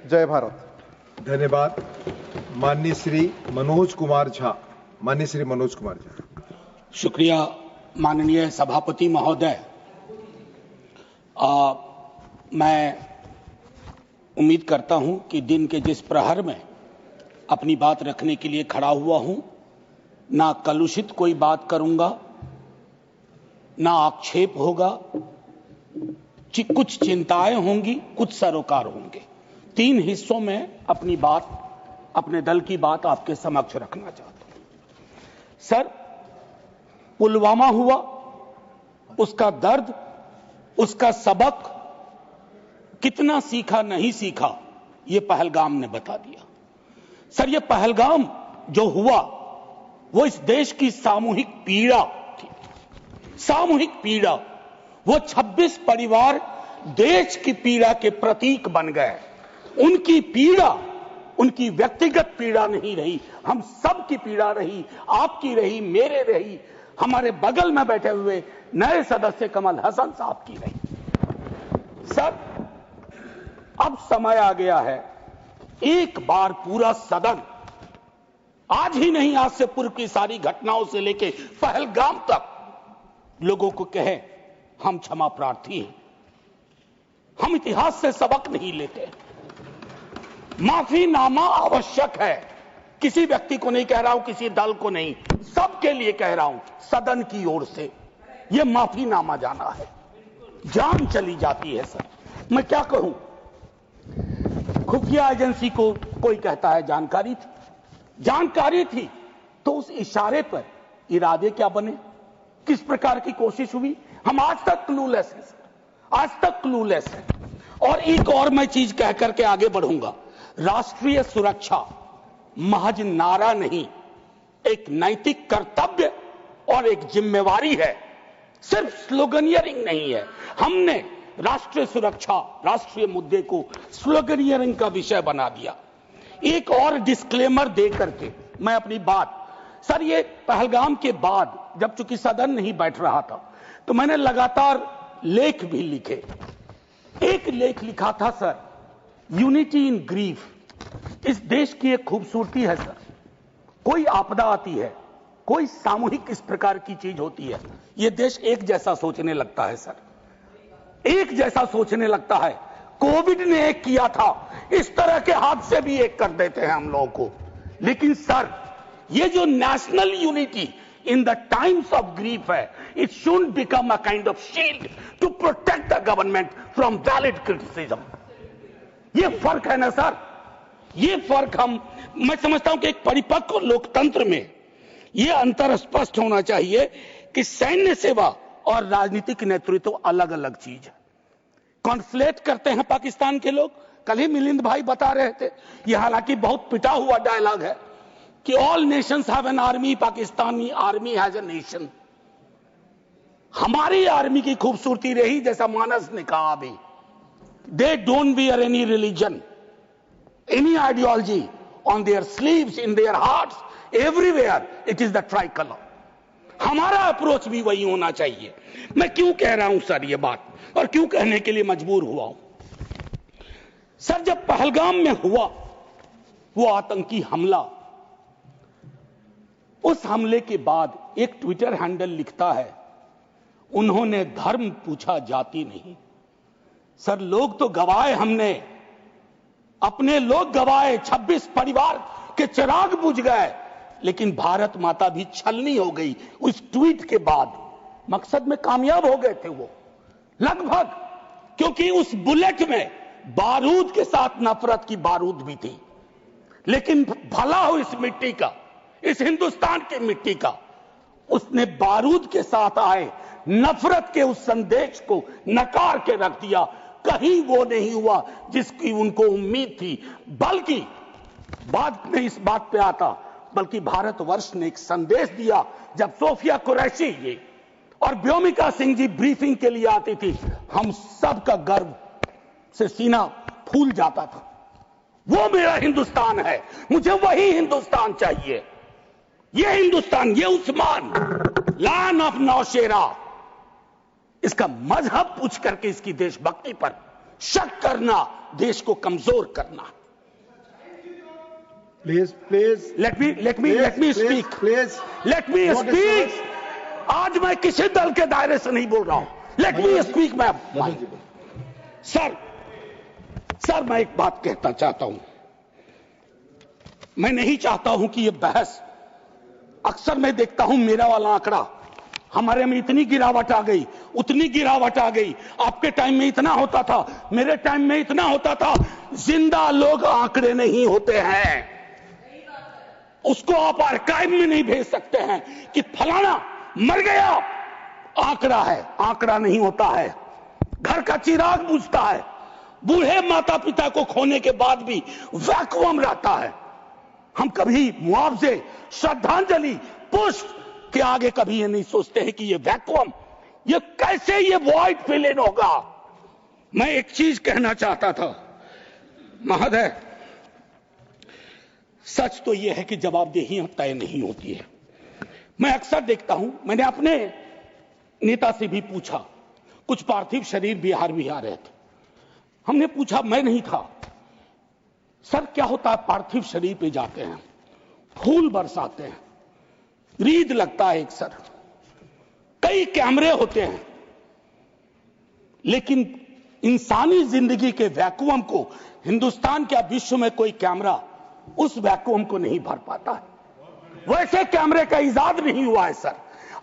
जय भारत। धन्यवाद। माननीय श्री मनोज कुमार झा। माननीय श्री मनोज कुमार झा। शुक्रिया माननीय सभापति महोदय। मैं उम्मीद करता हूं कि दिन के जिस प्रहर में अपनी बात रखने के लिए खड़ा हुआ हूं, ना कलुषित कोई बात करूंगा, ना आक्षेप होगा, कुछ चिंताएं होंगी, कुछ सरोकार होंगे। 3 हिस्सों में अपनी बात, अपने दल की बात आपके समक्ष रखना चाहता हूं। सर, पुलवामा हुआ, उसका दर्द, उसका सबक, कितना सीखा नहीं सीखा, ये पहलगाम ने बता दिया। सर, ये पहलगाम जो हुआ वो इस देश की सामूहिक पीड़ा थी, सामूहिक पीड़ा। वो 26 परिवार देश की पीड़ा के प्रतीक बन गए। उनकी पीड़ा उनकी व्यक्तिगत पीड़ा नहीं रही, हम सब की पीड़ा रही, आपकी रही, मेरे रही, हमारे बगल में बैठे हुए नए सदस्य कमल हसन साहब की रही। सर, अब समय आ गया है, एक बार पूरा सदन, आज ही नहीं, आज से पूर्व की सारी घटनाओं से लेके पहलगाम तक लोगों को कहे हम क्षमा प्रार्थी हैं, हम इतिहास से सबक नहीं लेते। माफीनामा आवश्यक है। किसी व्यक्ति को नहीं कह रहा हूं, किसी दल को नहीं, सबके लिए कह रहा हूं, सदन की ओर से यह माफीनामा जाना है। जान चली जाती है। सर, मैं क्या कहूं, खुफिया एजेंसी को कोई कहता है जानकारी थी, तो उस इशारे पर इरादे क्या बने, किस प्रकार की कोशिश हुई, हम आज तक क्लूलेस हैं। आज तक क्लूलेस है। और एक और मैं चीज कह करके आगे बढ़ूंगा, राष्ट्रीय सुरक्षा महज नारा नहीं, एक नैतिक कर्तव्य और एक जिम्मेवारी है, सिर्फ स्लोगनियरिंग नहीं है। हमने राष्ट्रीय सुरक्षा, राष्ट्रीय मुद्दे को स्लोगनियरिंग का विषय बना दिया। एक और डिस्क्लेमर दे करके मैं अपनी बात, सर, ये पहलगाम के बाद जब चूंकि सदन नहीं बैठ रहा था, तो मैंने लगातार लेख भी लिखे। एक लेख लिखा था, सर, यूनिटी इन ग्रीफ। इस देश की एक खूबसूरती है सर, कोई आपदा आती है, कोई सामूहिक इस प्रकार की चीज होती है, यह देश एक जैसा सोचने लगता है। सर, एक जैसा सोचने लगता है। कोविड ने एक किया था, इस तरह के हादसे भी एक कर देते हैं हम लोगों को। लेकिन सर, ये जो national unity in the times of grief है, it should become a kind of shield to protect the government from valid criticism. ये फर्क है ना सर, ये फर्क मैं समझता हूं कि एक परिपक्व लोकतंत्र में यह अंतर स्पष्ट होना चाहिए कि सैन्य सेवा और राजनीतिक नेतृत्व अलग अलग चीज है। कॉन्फ्लेट करते हैं पाकिस्तान के लोग। कल ही मिलिंद भाई बता रहे थे, यह हालांकि बहुत पिटा हुआ डायलॉग है कि all Nations have an army, Pakistani army has a nation. हमारी आर्मी की खूबसूरती रही, जैसा मानस ने कहा अभी, they don't wear any religion, any ideology on their sleeves, in their hearts, everywhere it is the try colour. हमारा अप्रोच भी वही होना चाहिए। मैं क्यों कह रहा हूं सर ये बात, और क्यों कहने के लिए मजबूर हुआ हूं? सर, जब पहलगाम में हुआ वो आतंकी हमला, उस हमले के बाद एक ट्विटर हैंडल लिखता है, उन्होंने धर्म पूछा, जाति नहीं। सर, लोग तो गवाए, हमने अपने लोग गवाए, 26 परिवार के चिराग बुझ गए, लेकिन भारत माता भी छलनी हो गई उस ट्वीट के बाद। मकसद में कामयाब हो गए थे वो लगभग, क्योंकि उस बुलेट में बारूद के साथ नफरत की बारूद भी थी। लेकिन भला हो इस मिट्टी का, इस हिंदुस्तान की मिट्टी का, उसने बारूद के साथ आए नफरत के उस संदेश को नकार के रख दिया। कहीं वो नहीं हुआ जिसकी उनको उम्मीद थी, बल्कि बाद में इस बात पे आता, बल्कि भारतवर्ष ने एक संदेश दिया। जब सोफिया कुरैशी जी और व्योमिका सिंह जी ब्रीफिंग के लिए आती थी, हम सब का गर्व से सीना फूल जाता था। वो मेरा हिंदुस्तान है, मुझे वही हिंदुस्तान चाहिए। ये हिंदुस्तान, ये उस्मान, लैंड ऑफ नौशेरा, इसका मजहब पूछ करके इसकी देशभक्ति पर शक करना देश को कमजोर करना। Please please let me speak. आज मैं किसी दल के दायरे से नहीं बोल रहा हूं। Let me speak. मैं सर मैं एक बात कहना चाहता हूं। मैं नहीं चाहता हूं कि यह बहस, अक्सर मैं देखता हूं मेरा वाला आंकड़ा, हमारे में इतनी गिरावट आ गई, उतनी गिरावट आ गई, आपके टाइम में इतना होता था, मेरे टाइम में इतना होता था। जिंदा लोग आंकड़े नहीं होते हैं, उसको आप आर्काइव में नहीं भेज सकते हैं कि फलाना मर गया, आंकड़ा है, आंकड़ा नहीं होता है। घर का चिराग बुझता है, बूढ़े माता पिता को खोने के बाद भी वैक्यूम रहता है। हम कभी मुआवजे, श्रद्धांजलि, पुष्प के आगे कभी ये नहीं सोचते हैं कि ये वैक्यूम, ये कैसे ये वॉइड फिल इन होगा। मैं एक चीज कहना चाहता था महोदय, सच तो यह है कि जवाबदेही तय नहीं होती है। मैं अक्सर देखता हूं, मैंने अपने नेता से भी पूछा, कुछ पार्थिव शरीर बिहार आ रहे थे, हमने पूछा, मैं नहीं था, सर क्या होता है, पार्थिव शरीर पे जाते हैं, फूल बरसाते हैं, रीद लगता है एक सर, कई कैमरे होते हैं, लेकिन इंसानी जिंदगी के वैक्यूम को हिंदुस्तान क्या विश्व में कोई कैमरा उस वैक्यूम को नहीं भर पाता है। वैसे कैमरे का इजाद नहीं हुआ है सर।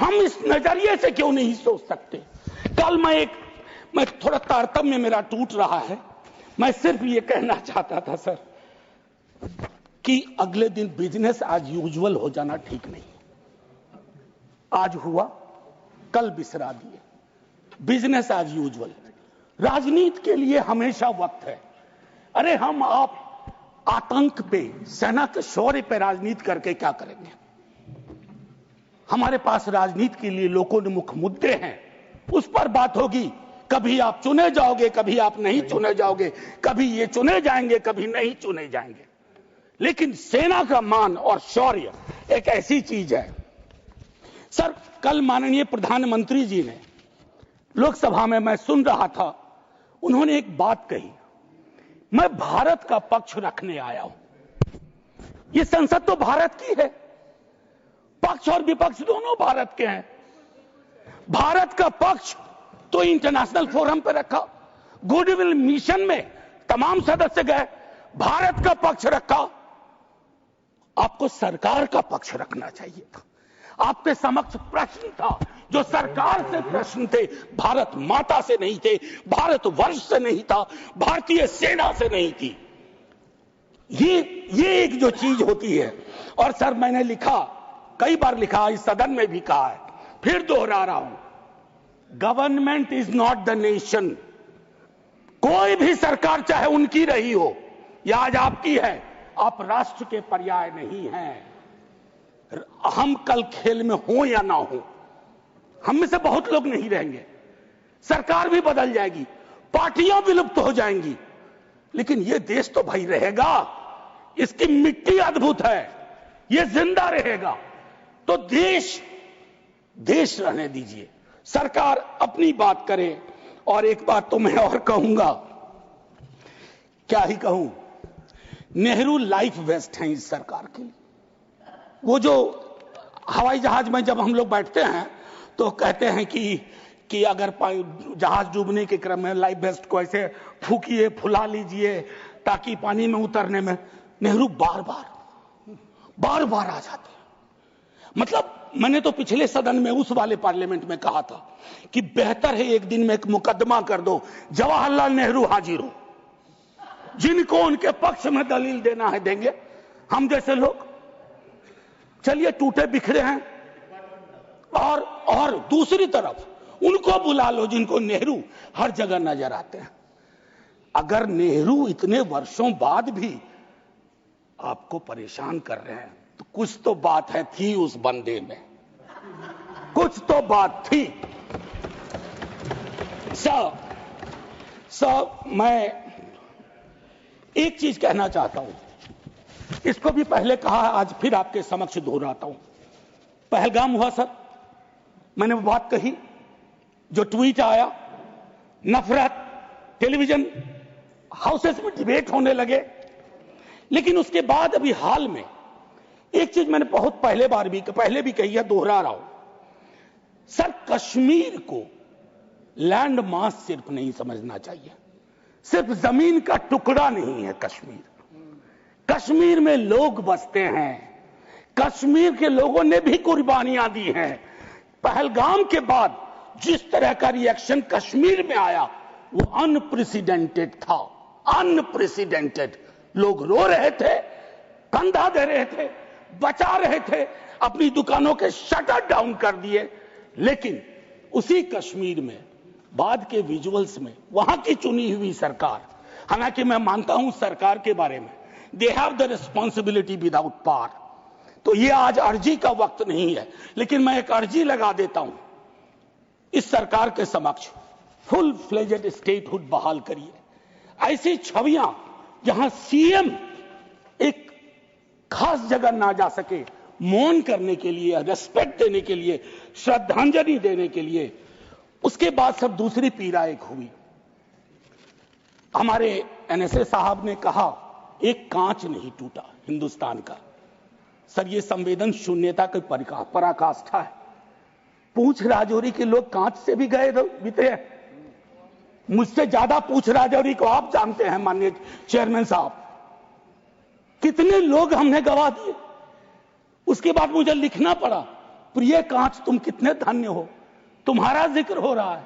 हम इस नजरिए से क्यों नहीं सोच सकते। कल मैं थोड़ा तारतम्य मेरा टूट रहा है, मैं सिर्फ ये कहना चाहता था सर कि अगले दिन बिजनेस एज यूजुअल हो जाना ठीक नहीं। आज हुआ, कल बिसरा दिए, बिजनेस एज यूजुअल। राजनीति के लिए हमेशा वक्त है। अरे हम आप आतंक पे, सेना के शौर्य पे राजनीति करके क्या करेंगे। हमारे पास राजनीति के लिए लोकोन्मुख मुद्दे हैं, उस पर बात होगी। कभी आप चुने जाओगे, कभी आप नहीं चुने जाओगे, कभी ये चुने जाएंगे, कभी नहीं चुने जाएंगे। लेकिन सेना का मान और शौर्य एक ऐसी चीज है। सर कल माननीय प्रधानमंत्री जी ने लोकसभा में, मैं सुन रहा था, उन्होंने एक बात कही, मैं भारत का पक्ष रखने आया हूं। ये संसद तो भारत की है, पक्ष और विपक्ष दोनों भारत के हैं। भारत का पक्ष तो इंटरनेशनल फोरम पर रखा, गुडविल मिशन में तमाम सदस्य गए, भारत का पक्ष रखा। आपको सरकार का पक्ष रखना चाहिए था। आपके समक्ष प्रश्न था, जो सरकार से प्रश्न थे, भारत माता से नहीं थे, भारत वर्ष से नहीं था, भारतीय सेना से नहीं थी। ये एक जो चीज होती है। और सर मैंने लिखा, कई बार लिखा, इस सदन में भी कहा है, फिर दोहरा रहा हूं, government is not the nation. कोई भी सरकार चाहे उनकी रही हो या आज आपकी है, आप राष्ट्र के पर्याय नहीं हैं। हम कल खेल में हो या ना हो, हम में से बहुत लोग नहीं रहेंगे, सरकार भी बदल जाएगी, पार्टियां विलुप्त हो जाएंगी, लेकिन यह देश तो भाई रहेगा। इसकी मिट्टी अद्भुत है, यह जिंदा रहेगा। तो देश रहने दीजिए, सरकार अपनी बात करे। और एक बात तो मैं और कहूंगा, क्या ही कहूं, नेहरू लाइफ वेस्ट हैं इस सरकार के लिए। वो जो हवाई जहाज में जब हम लोग बैठते हैं तो कहते हैं कि अगर जहाज डूबने के क्रम में लाइफ वेस्ट को ऐसे फूकिए, फुला लीजिए ताकि पानी में उतरने में, नेहरू बार बार आ जाते हैं। मतलब मैंने तो पिछले सदन में उस वाले पार्लियामेंट में कहा था कि बेहतर है एक दिन में एक मुकदमा कर दो, जवाहरलाल नेहरू हाजिर हो, जिनको उनके पक्ष में दलील देना है देंगे, हम जैसे लोग चलिए टूटे बिखरे हैं। और दूसरी तरफ उनको बुला लो जिनको नेहरू हर जगह नजर आते हैं। अगर नेहरू इतने वर्षों बाद भी आपको परेशान कर रहे हैं तो कुछ तो बात है, थी उस बंदे में, कुछ तो बात थी। मैं एक चीज कहना चाहता हूं, इसको भी पहले कहा, आज फिर आपके समक्ष दोहराता हूं। पहलगाम हुआ सर, मैंने वो बात कही, जो ट्वीट आया, नफरत, टेलीविजन हाउसेस में डिबेट होने लगे। लेकिन उसके बाद अभी हाल में एक चीज मैंने बहुत पहले भी कही है, दोहरा रहा हूं। सर, कश्मीर को लैंड मास सिर्फ नहीं समझना चाहिए, सिर्फ जमीन का टुकड़ा नहीं है कश्मीर। कश्मीर में लोग बसते हैं, कश्मीर के लोगों ने भी कुर्बानियां दी हैं। पहलगाम के बाद जिस तरह का रिएक्शन कश्मीर में आया वो अनप्रेसिडेंटेड था, अनप्रेसिडेंटेड। लोग रो रहे थे, कंधा दे रहे थे, बचा रहे थे, अपनी दुकानों के शटर डाउन कर दिए। लेकिन उसी कश्मीर में बाद के विजुअल्स में वहां की चुनी हुई सरकार, हालांकि मैं मानता हूं सरकार के बारे में, they have the responsibility without power, तो ये आज अर्जी का वक्त नहीं है, लेकिन मैं एक अर्जी लगा देता हूं इस सरकार के समक्ष, फुल फ्लेजेड स्टेटहुड बहाल करिए। ऐसी छवियां जहां सीएम एक खास जगह ना जा सके, मौन करने के लिए, रेस्पेक्ट देने के लिए, श्रद्धांजलि देने के लिए, उसके बाद सब दूसरी पीड़ा एक हुई। हमारे एनएसए साहब ने कहा एक कांच नहीं टूटा हिंदुस्तान का। सर, ये संवेदन शून्यता की पराकाष्ठा है। पूंछ राजौरी के लोग कांच से भी गए बीते हैं। मुझसे ज्यादा पूंछ राजौरी को आप जानते हैं माननीय चेयरमैन साहब, कितने लोग हमने गवा दिए। उसके बाद मुझे लिखना पड़ा, प्रिय कांच तुम कितने धन्य हो, तुम्हारा जिक्र हो रहा है,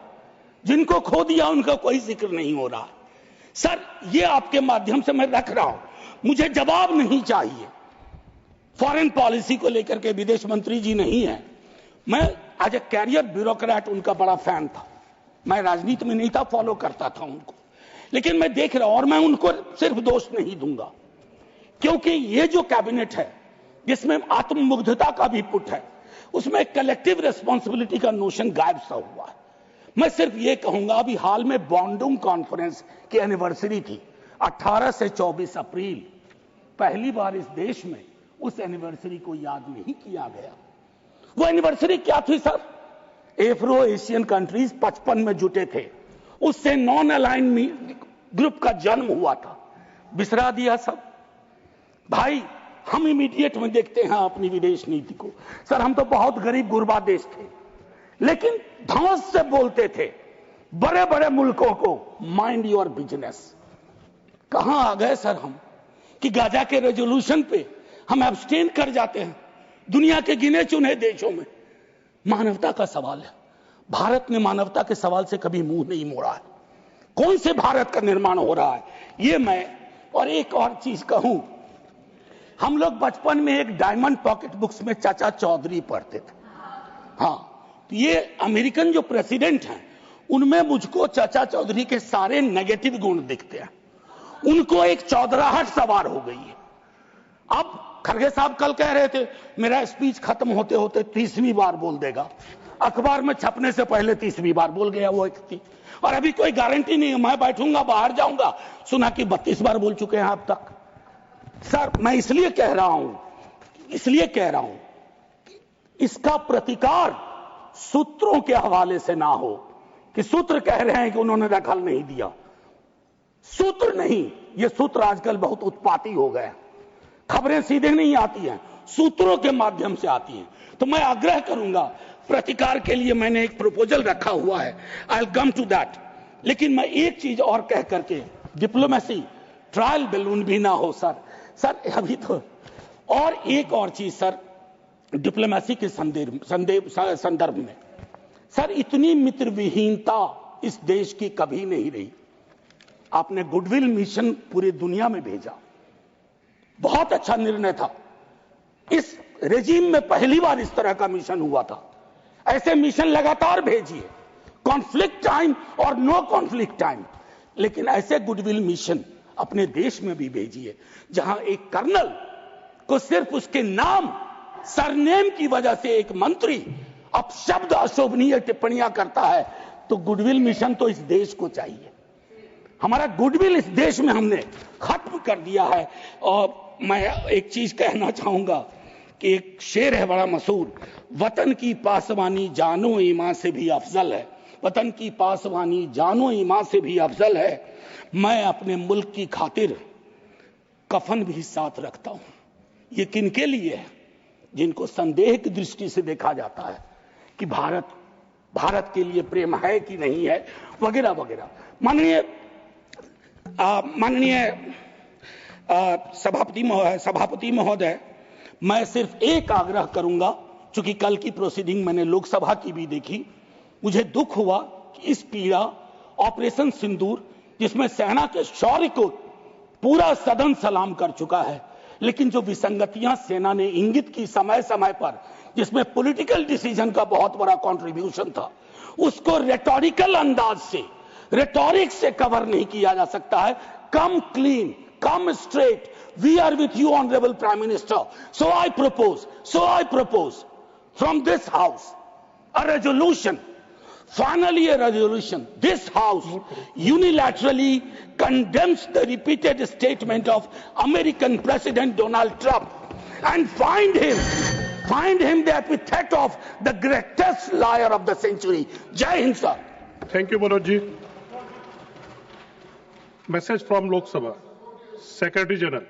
जिनको खो दिया उनका कोई जिक्र नहीं हो रहा है। सर, ये आपके माध्यम से मैं रख रहा हूं, मुझे जवाब नहीं चाहिए। फॉरेन पॉलिसी को लेकर के विदेश मंत्री जी नहीं है, मैं एज ए कैरियर ब्यूरोक्रेट उनका बड़ा फैन था। मैं राजनीति में नहीं था, फॉलो करता था उनको, लेकिन मैं देख रहा हूं और मैं उनको सिर्फ दोष नहीं दूंगा, क्योंकि ये जो कैबिनेट है जिसमें आत्ममुग्धता का भी पुट है, उसमें कलेक्टिव रिस्पॉन्सिबिलिटी का नोशन गायब सा हुआ है। मैं सिर्फ ये कहूंगा, अभी हाल में बॉन्डुंग कॉन्फ्रेंस की एनिवर्सरी थी 18 से 24 अप्रैल, पहली बार इस देश में उस एनिवर्सरी को याद नहीं किया गया। वो एनिवर्सरी क्या थी सर? एफ्रो एशियन कंट्रीज 55 में जुटे थे, उससे नॉन अलाइन ग्रुप का जन्म हुआ था। बिसरा दिया सब भाई। हम इमीडिएट में देखते हैं अपनी विदेश नीति को। सर, हम तो बहुत गरीब गुरबा देश थे, लेकिन धौंस से बोलते थे बड़े बड़े मुल्कों को, माइंड योर बिजनेस। कहां आ गए सर हम कि गाजा के रेजोल्यूशन पे हम एब्सटेन कर जाते हैं दुनिया के गिने चुने देशों में। मानवता का सवाल है, भारत ने मानवता के सवाल से कभी मुंह नहीं मोड़ा है। कौन से भारत का निर्माण हो रहा है ये मैं, और एक और चीज कहूं, हम लोग बचपन में एक डायमंड पॉकेट बुक्स में चाचा चौधरी पढ़ते थे। हाँ, ये अमेरिकन जो प्रेसिडेंट हैं उनमें मुझको चाचा चौधरी के सारे नेगेटिव गुण दिखते हैं। उनको एक चौधराहट सवार हो गई है। अब खरगे साहब कल कह रहे थे मेरा स्पीच खत्म होते होते 30वीं बार बोल देगा, अखबार में छपने से पहले 30वीं बार बोल गया वो व्यक्ति, और अभी कोई गारंटी नहीं है, मैं बैठूंगा बाहर जाऊंगा सुना कि 32 बार बोल चुके हैं अब तक। सर, मैं इसलिए कह रहा हूं इसका प्रतिकार सूत्रों के हवाले से ना हो कि सूत्र कह रहे हैं कि उन्होंने दखल नहीं दिया। सूत्र नहीं, ये सूत्र आजकल बहुत उत्पाती हो गए, खबरें सीधे नहीं आती हैं, सूत्रों के माध्यम से आती हैं। तो मैं आग्रह करूंगा, प्रतिकार के लिए मैंने एक प्रपोजल रखा हुआ है, I will come to that. लेकिन मैं एक चीज और कह करके, डिप्लोमेसी ट्रायल बैलून भी ना हो सर अभी तो। और एक और चीज सर, डिप्लोमेसी के संदर्भ में सर, इतनी मित्र विहीनता इस देश की कभी नहीं रही। आपने गुडविल मिशन पूरी दुनिया में भेजा, बहुत अच्छा निर्णय था। इस रेजिम में पहली बार इस तरह का मिशन हुआ था। ऐसे मिशन लगातार भेजिए, कॉन्फ्लिक्ट टाइम और नो कॉन्फ्लिक्ट टाइम, लेकिन ऐसे गुडविल मिशन अपने देश में भी भेजिए जहां एक कर्नल को सिर्फ उसके नाम सरनेम की वजह से एक मंत्री अपशब्द अशोभनीय टिप्पणियां करता है, तो गुडविल मिशन तो इस देश को चाहिए। हमारा गुडविल इस देश में हमने खत्म कर दिया है। और मैं एक चीज कहना चाहूंगा कि एक शेर है बड़ा मशहूर, वतन की पासवानी जानो ईमान से भी अफजल है, वतन की पासवानी जानो ईमान से भी अफजल है। मैं अपने मुल्क की खातिर कफन भी साथ रखता हूं। ये किनके लिए है? जिनको संदेह की दृष्टि से देखा जाता है कि भारत के लिए प्रेम है कि नहीं है, वगैरह वगैरह। माननीय सभापति महोदय, मैं सिर्फ एक आग्रह करूंगा, चूंकि कल की प्रोसीडिंग मैंने लोकसभा की भी देखी, मुझे दुख हुआ कि इस पीड़ा ऑपरेशन सिंदूर, जिसमें सेना के शौर्य को पूरा सदन सलाम कर चुका है, लेकिन जो विसंगतियां सेना ने इंगित की समय समय पर, जिसमें पॉलिटिकल डिसीजन का बहुत बड़ा कंट्रीब्यूशन था, उसको रेटोरिकल अंदाज से, रेटोरिक से कवर नहीं किया जा सकता है। Come clean, come straight, we are with you honourable prime minister, so I propose from this house a resolution, finally a resolution. This house unilaterally condemns the repeated statement of American President Donald Trump and find him the epithet of the greatest liar of the century. Jai Hind, sir. Thank you, Manoj ji. Message from Lok Sabha. Secretary General.